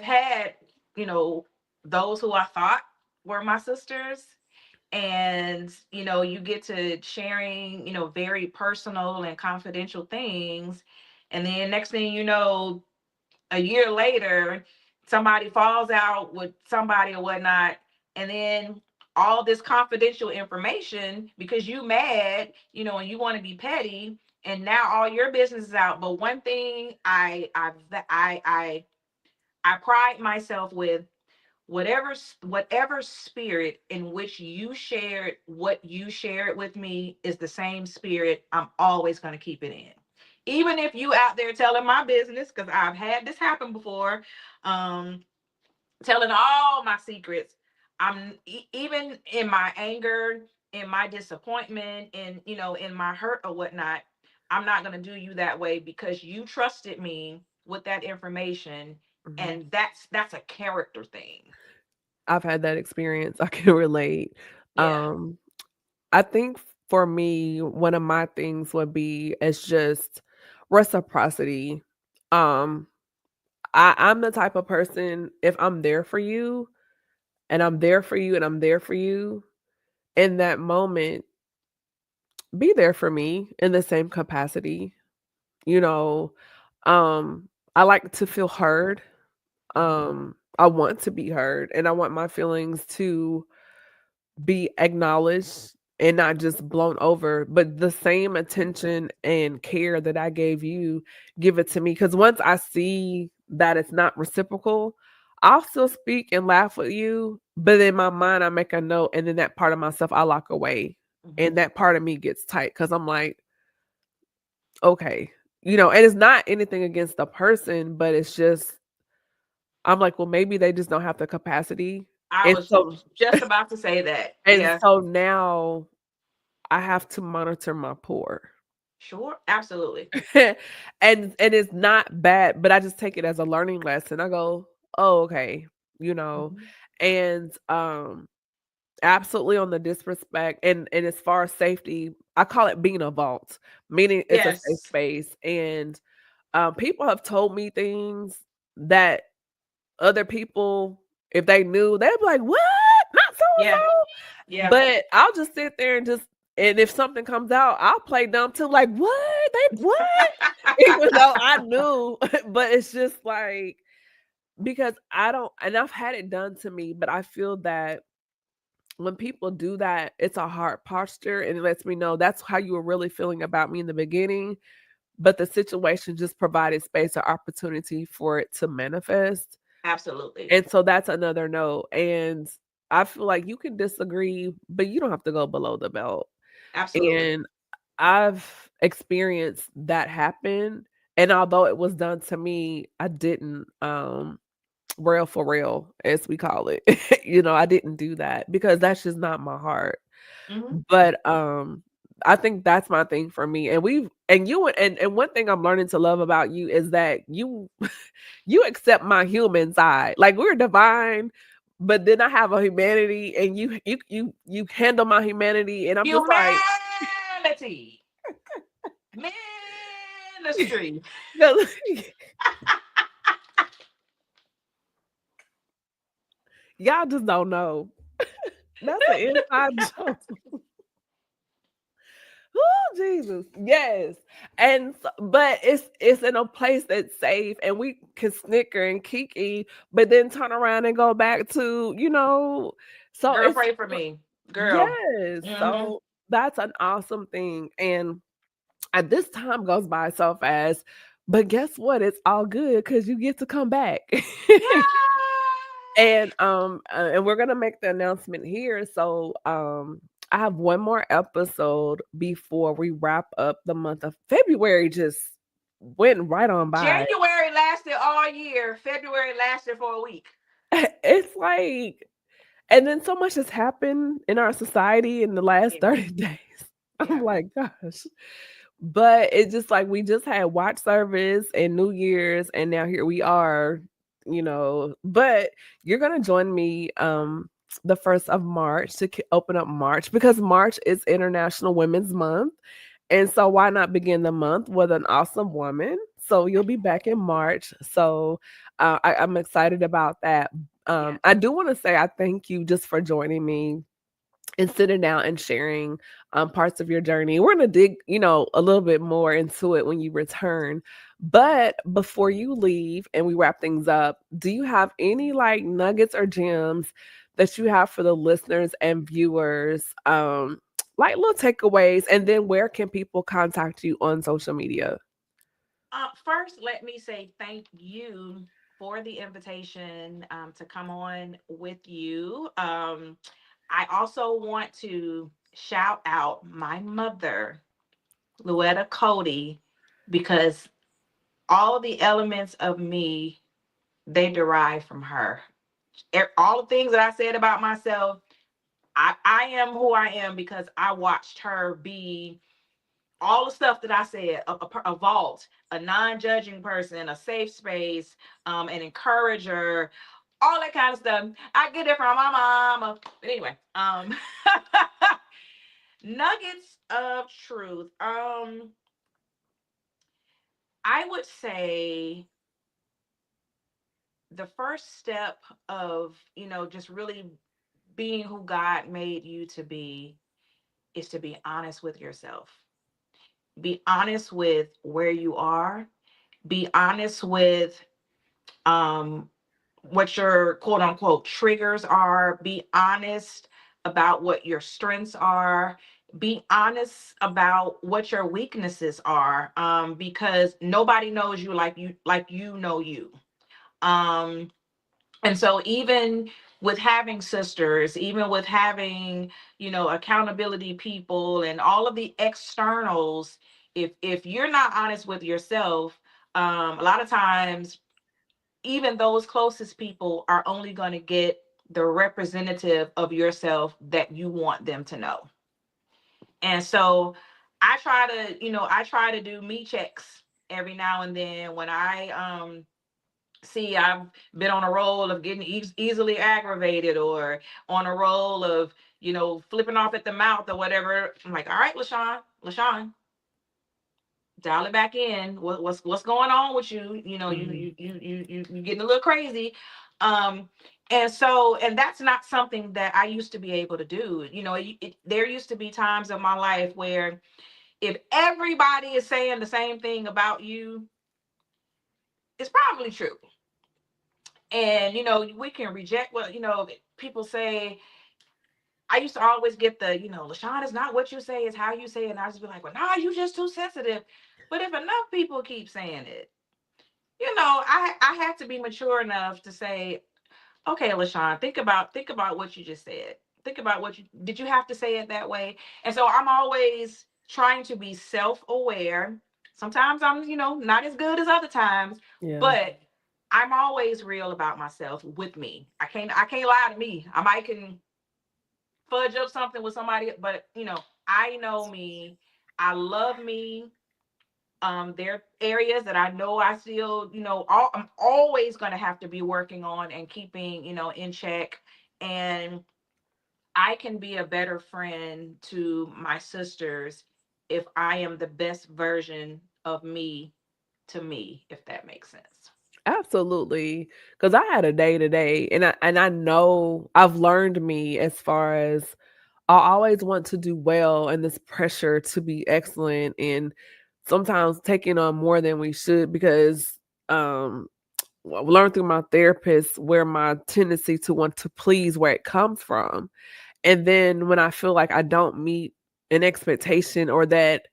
had, you know, those who I thought were my sisters. And, you get to sharing, very personal and confidential things. And then next thing you know, a year later, somebody falls out with somebody or whatnot. And then all this confidential information, because you mad, and you want to be petty, and now all your business is out. But one thing I pride myself with, whatever spirit in which you shared what you shared with me is the same spirit I'm always going to keep it in. Even if you out there telling my business, because I've had this happen before, um telling all my secrets. I'm even in my anger, in my disappointment, in my hurt or whatnot. I'm not going to do you that way, because you trusted me with that information, Mhm. and that's a character thing. I've had that experience. I can relate. Yeah. Um, I think for me, one of my things would be it's just reciprocity. Um, I'm the type of person, if I'm there for you and I'm there for you and I'm there for you in that moment, be there for me in the same capacity. You know, I like to feel heard. I want to be heard and I want my feelings to be acknowledged and not just blown over, but the same attention and care that I gave you, give it to me. Because once I see that it's not reciprocal, I'll still speak and laugh with you, but in my mind, I make a note, and then that part of myself I lock away, Mhm. and that part of me gets tight because I'm like, okay, and it's not anything against the person, but it's just I'm like, well, maybe they just don't have the capacity, I and was so just about to say that. and Yeah. so now I have to monitor my pour. Sure. Absolutely. And it's not bad, but I just take it as a learning lesson. I go, "Oh, okay," you know, Mhm. and, absolutely on the disrespect and as far as safety, I call it being a vault, meaning it's a safe Yes. space, and, people have told me things that other people, if they knew, they'd be like, "What? Not so and Yeah. so?" Yeah. But I'll just sit there and if something comes out, I'll play dumb too, like, "What? They what?" Even though I knew, but it's just like because I don't and I've had it done to me, but I feel that when people do that, it's a hard posture and it lets me know that's how you were really feeling about me in the beginning, but the situation just provided space or opportunity for it to manifest. Absolutely. And so that's another no. And I feel like you can disagree, but you don't have to go below the belt. Absolutely. And I've experienced that happen. And although it was done to me, I didn't rail for rail, as we call it. I didn't do that because that's just not my heart. Hmm. But I think that's my thing for me. And and one thing I'm learning to love about you is that you accept my human side. Like we're divine, but then I have a humanity and you handle my humanity and I'm just like Humanity. Ministry. y'all just don't know. That's an inside joke. Oh, Jesus. Yes. But it's in a place that's safe and we can snicker and kiki, but then turn around and go back to, so Girl, it's pray for me. Girl. yes. Hmm. So that's an awesome thing. And this time goes by so fast. But guess what? It's all good because you get to come back. Yay! And we're gonna make the announcement here. So I have one more episode before we wrap up the month of February. Just went right on by. January lasted all year. February lasted for a week. It's like, and then so much has happened in our society in the last Yeah. 30 days. I'm Yeah. like, gosh. But it's just like we just had watch service and New Year's, and now here we are, But you're gonna join me the 1st of March to open up March because March is International Women's Month. And so why not begin the month with an awesome woman? So you'll be back in March. So I'm excited about that. Yeah. I do want to say I thank you just for joining me and sitting down and sharing parts of your journey. We're going to dig, a little bit more into it when you return. But before you leave and we wrap things up, do you have any like nuggets or gems that you have for the listeners and viewers? Like little takeaways, and then where can people contact you on social media? First, let me say thank you for the invitation to come on with you. I also want to shout out my mother, Louetta Cody, because all the elements of me, they derive from her. All the things that I said about myself, I am who I am because I watched her be all the stuff that I said, a vault, a non-judging person, a safe space, an encourager, all that kind of stuff. I get it from my mama. But anyway, nuggets of truth. I would say the first step of, just really being who God made you to be is to be honest with yourself. Be honest with where you are. Be honest with um, what your quote unquote triggers are. Be honest about what your strengths are. Be honest about what your weaknesses are, because nobody knows you like you know you. Um, and so even with having sisters, even with having, accountability people and all of the externals, if you're not honest with yourself, a lot of times even those closest people are only going to get the representative of yourself that you want them to know. And so I try to do me checks every now and then when I see I've been on a roll of getting easily aggravated or on a roll of, flipping off at the mouth or whatever. I'm like, all right, LaShawn, dial it back in. What's going on with you? Mhm. You getting a little crazy. Um, and that's not something that I used to be able to do. There used to be times in my life where if everybody is saying the same thing about you, it's probably true. And we can reject what people say. I used to always get the, LaShawn, is not what you say, it's how you say it. And I just be like, well, nah, you just too sensitive. But if enough people keep saying it, I have to be mature enough to say, okay, LaShawn, think about what you just said. Think about what you did. You have to say it that way. And so I'm always trying to be self-aware. Sometimes I'm, not as good as other times, Yeah. but I'm always real about myself with me. I can't lie to me. I might can fudge up something with somebody, but I know me. I love me. There are areas that I know I still, I'm always going to have to be working on and keeping, in check. And I can be a better friend to my sisters if I am the best version of me to me, if that makes sense. Absolutely. Because I had a day today, and I know I've learned me as far as I always want to do well, and this pressure to be excellent, and sometimes taking on more than we should because I learned through my therapist where my tendency to want to please where it comes from. And then when I feel like I don't meet an expectation, or that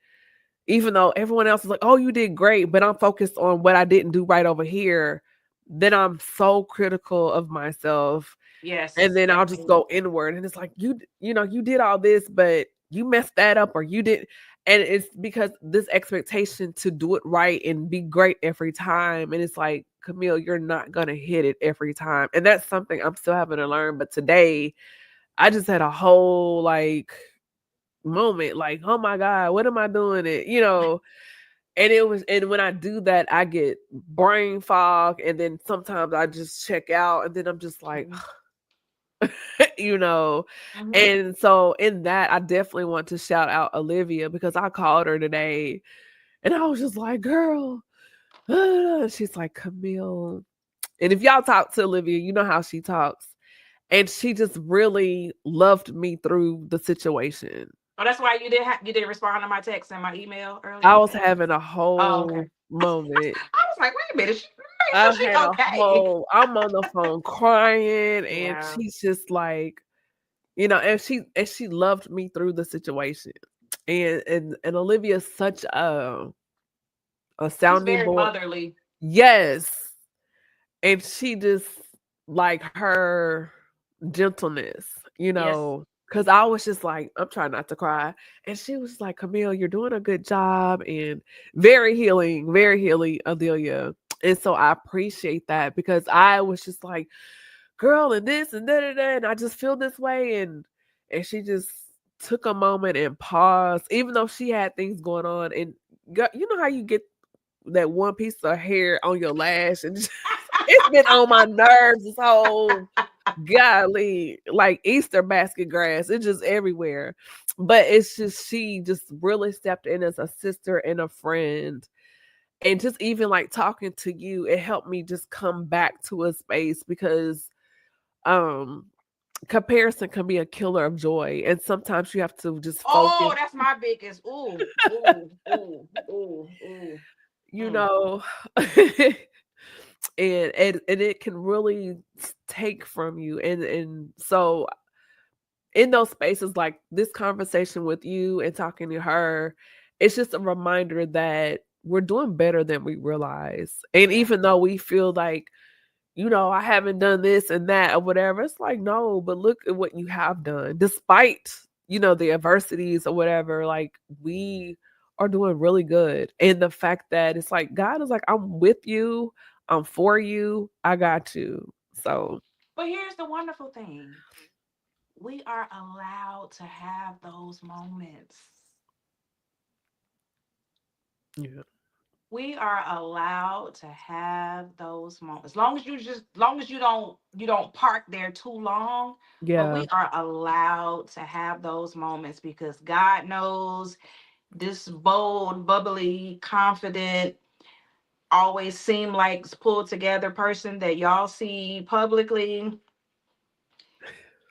even though everyone else is like, "Oh, you did great," but I'm focused on what I didn't do right over here, then I'm so critical of myself. And Yes. then I'll just go inward, and it's like, you did all this, but you messed that up, or you didn't. And it's because this expectation to do it right and be great every time. And it's like, Camille, you're not gonna hit it every time. And that's something I'm still having to learn. But today I just had a whole like moment, like, oh my God, what am I doing it? And when I do that, I get brain fog, and then sometimes I just check out, and then I'm just like, you know. And so in that, I definitely want to shout out Olivia, because I called her today and I was just like, girl, she's like, Camille. And if y'all talk to Olivia, you know how she talks. And she just really loved me through the situation. Oh, that's why you didn't respond to my text and my email earlier. I was having a Oh, whole okay. moment. I was like, wait a minute, I she had okay? I'm on the phone crying, and Yeah. she's just like, and she loved me through the situation. And Olivia's such a She's sounding very board. motherly. Yes. And she just, like, her gentleness, Yes. because I was just like, I'm trying not to cry. And she was like, Camille, you're doing a good job, and very healing, Adelia. And so I appreciate that, because I was just like, girl, and this and da da da, and I just feel this way. And she just took a moment and paused, even though she had things going on. And you know how you get that one piece of hair on your lash, and it's been on my nerves this whole golly, like Easter basket grass. It's just everywhere. But it's just, she just really stepped in as a sister and a friend. And just even like talking to you, it helped me just come back to a space, because comparison can be a killer of joy. And sometimes you have to just Oh, focus, that's my biggest. Ooh, ooh, ooh, ooh, ooh. you know. And it can really take from you. And so in those spaces, like this conversation with you and talking to her, it's just a reminder that we're doing better than we realize. And Yeah. even though we feel like, I haven't done this and that or whatever, it's like, no, but look at what you have done. Despite, the adversities or whatever, like, we are doing really good. And the fact that it's like, God is like, I'm with you, I'm for you, I got you. So, But here's the wonderful thing. We are allowed to have those moments. yeah. We are allowed to have those moments. Long as you don't park there too long, but Yeah. we are allowed to have those moments, because God knows this bold, bubbly, confident, always seem like pulled together person that y'all see publicly.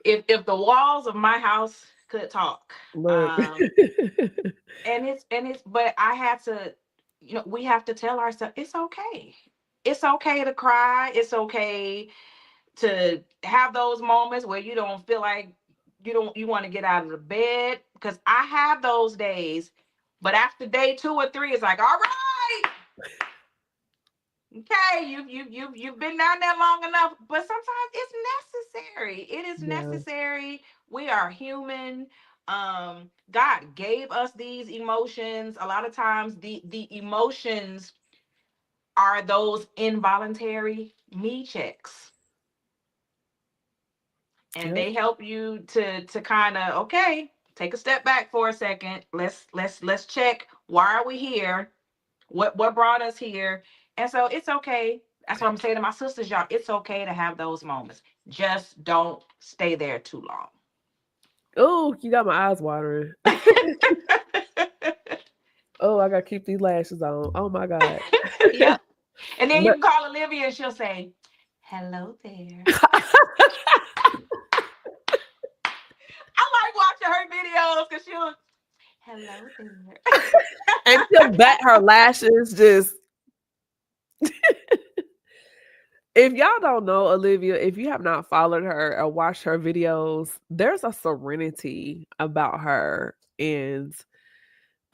If the walls of my house could talk, Look. and it's but I had to, we have to tell ourselves it's okay. It's okay to cry. It's okay to have those moments where you don't feel like you want to get out of the bed, because I have those days. But after day 2 or 3, it's like, all right, okay, you've been down there long enough. But sometimes it's necessary. It is Yeah. necessary. We are human. God gave us these emotions. A lot of times the emotions are those involuntary me checks, and Yep. they help you to kind of, okay, take a step back for a second. Let's check, why are we here, what brought us here. And so it's okay. That's what I'm saying to my sisters, y'all. It's okay to have those moments. Just don't stay there too long. Oh, you got my eyes watering. Oh, I gotta keep these lashes on. Oh my God. Yep. And then you But can call Olivia and she'll say, hello there. I like watching her videos because she'll, hello there. And she'll bat her lashes just. If y'all don't know Olivia, if you have not followed her or watched her videos, there's a serenity about her. And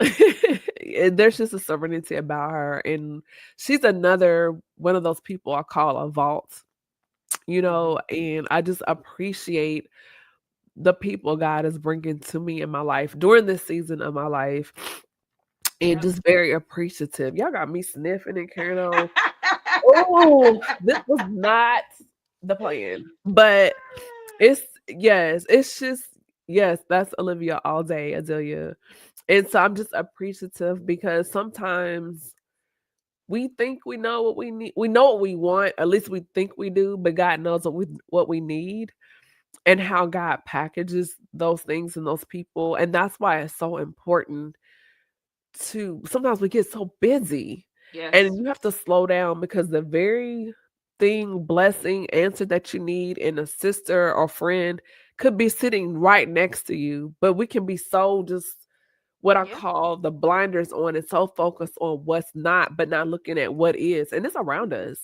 there's just a serenity about her. And she's another one of those people I call a vault, and I just appreciate the people God is bringing to me in my life during this season of my life. And just very appreciative. Y'all got me sniffing and carrying on. Oh, this was not the plan. But it's just that's Olivia all day, Adelia. And so I'm just appreciative because sometimes we think we know what we need. We know what we want, at least we think we do, but God knows what we need and how God packages those things and those people. And that's why it's so important to sometimes we get so busy. Yes. And you have to slow down because the very blessing, answer that you need in a sister or friend could be sitting right next to you. But we can be so just what I call the blinders on and so focused on what's not, but not looking at what is. And it's around us.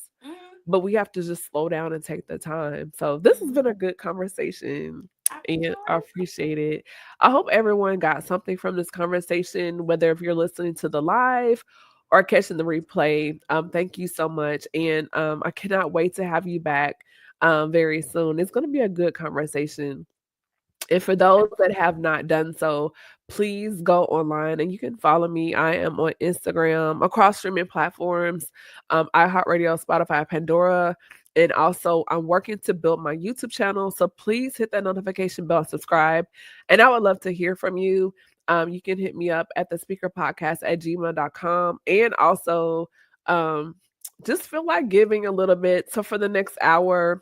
But we have to just slow down and take the time. So this has been a good conversation. And I appreciate it. I hope everyone got something from this conversation, whether if you're listening to the live or catching the replay. Thank you so much. And I cannot wait to have you back very soon. It's going to be a good conversation. And for those that have not done so, please go online and you can follow me. I am on Instagram, across streaming platforms, iHeartRadio, Spotify, Pandora. And also, I'm working to build my YouTube channel. So please hit that notification bell and subscribe. And I would love to hear from you. You can hit me up at the speakerpodcast@gmail.com. And also, just feel like giving a little bit. So for the next hour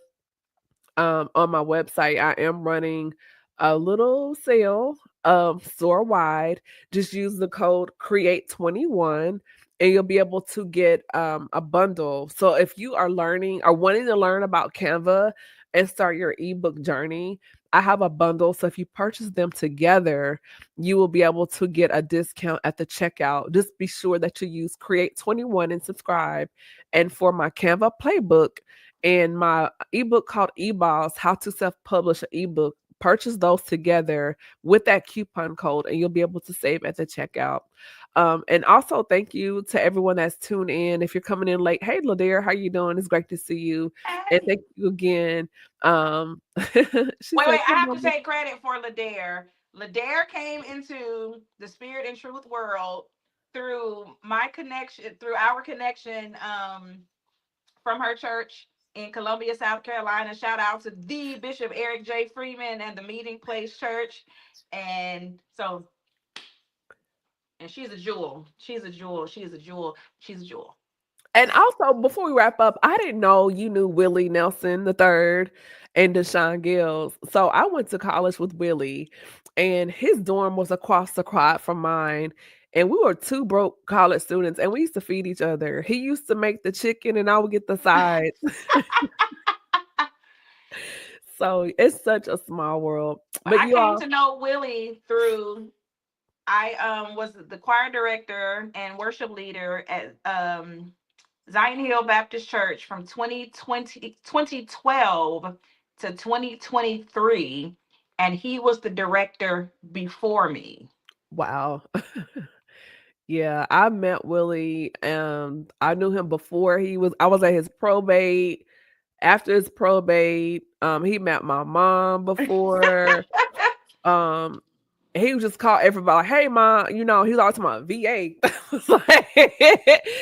on my website, I am running a little sale store wide. Just use the code CREATE21 and you'll be able to get a bundle. So if you are learning or wanting to learn about Canva and start your ebook journey, I have a bundle. So if you purchase them together, you will be able to get a discount at the checkout. Just be sure that you use CREATE21 and subscribe. And for my Canva playbook and my ebook called eBoss, How to Self-Publish an Ebook, purchase those together with that coupon code and you'll be able to save at the checkout. And also thank you to everyone that's tuned in. If you're coming in late, hey Ladare, how you doing? It's great to see you. Hey. And thank you again. Wait, I have to take credit for Ladare. Ladare came into the Spirit and Truth world through our connection from her church in Columbia, South Carolina. Shout out to the Bishop Eric J. Freeman and the Meeting Place Church. And she's a jewel. She's a jewel. She's a jewel. She's a jewel. And also, before we wrap up, I didn't know you knew Willie Nelson III and Deshaun Gills. So I went to college with Willie, and his dorm was across the quad from mine. And we were two broke college students, and we used to feed each other. He used to make the chicken, and I would get the sides. So it's such a small world. But I came to know Willie through. I was the choir director and worship leader at Zion Hill Baptist Church from 2012 to 2023, and he was the director before me. Wow. Yeah, I met Willie. I knew him before I was at his probate. After his probate, he met my mom before. He would just call everybody, like, hey, Mom, he's always talking about VA.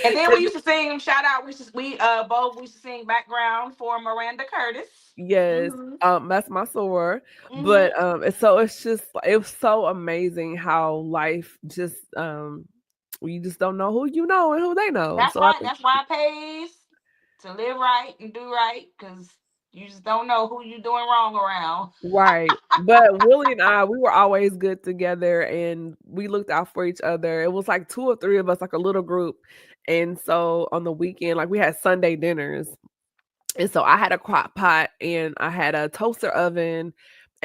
And then we used to sing, shout out, we used to sing background for Miranda Curtis. Yes, that's my soror. But so it's just, it was so amazing how life just, you just don't know who you know and who they know. That's why it pays to live right and do right, because you just don't know who you're doing wrong around. Right. But Willie and I, we were always good together and we looked out for each other. It was like 2 or 3 of us, like a little group. And so on the weekend, like we had Sunday dinners. And so I had a crock pot and I had a toaster oven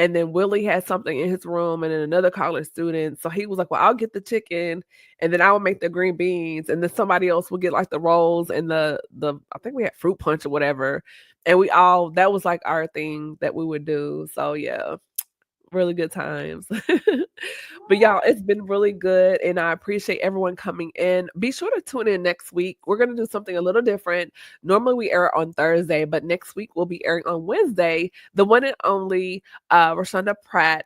And then Willie had something in his room, and then another college student. So he was like, well, I'll get the chicken, and then I will make the green beans, and then somebody else will get like the rolls and the I think we had fruit punch or whatever. And that was like our thing that we would do. So yeah, really good times. But y'all, it's been really good, and I appreciate everyone coming in. Be sure to tune in next week. We're going to do something a little different. Normally we air on Thursday, but next week we'll be airing on Wednesday. The one and only Rashonda Pratt,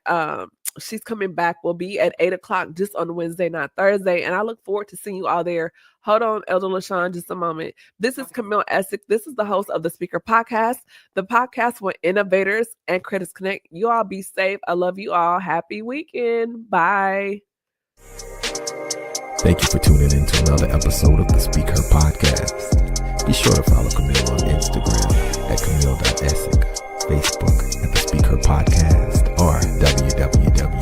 she's coming back, will be at 8:00 just on Wednesday, not Thursday. And I look forward to seeing you all there. Hold on, Elder Lashawn, just a moment. This is Camille Essick. This is the host of the SpeakHer Podcast, the podcast where innovators and critics connect. You all be safe. I love you all. Happy weekend. Bye. Thank you for tuning in to another episode of the SpeakHer Podcast. Be sure to follow Camille on Instagram at camille.essick, Facebook at the SpeakHer Podcast, or www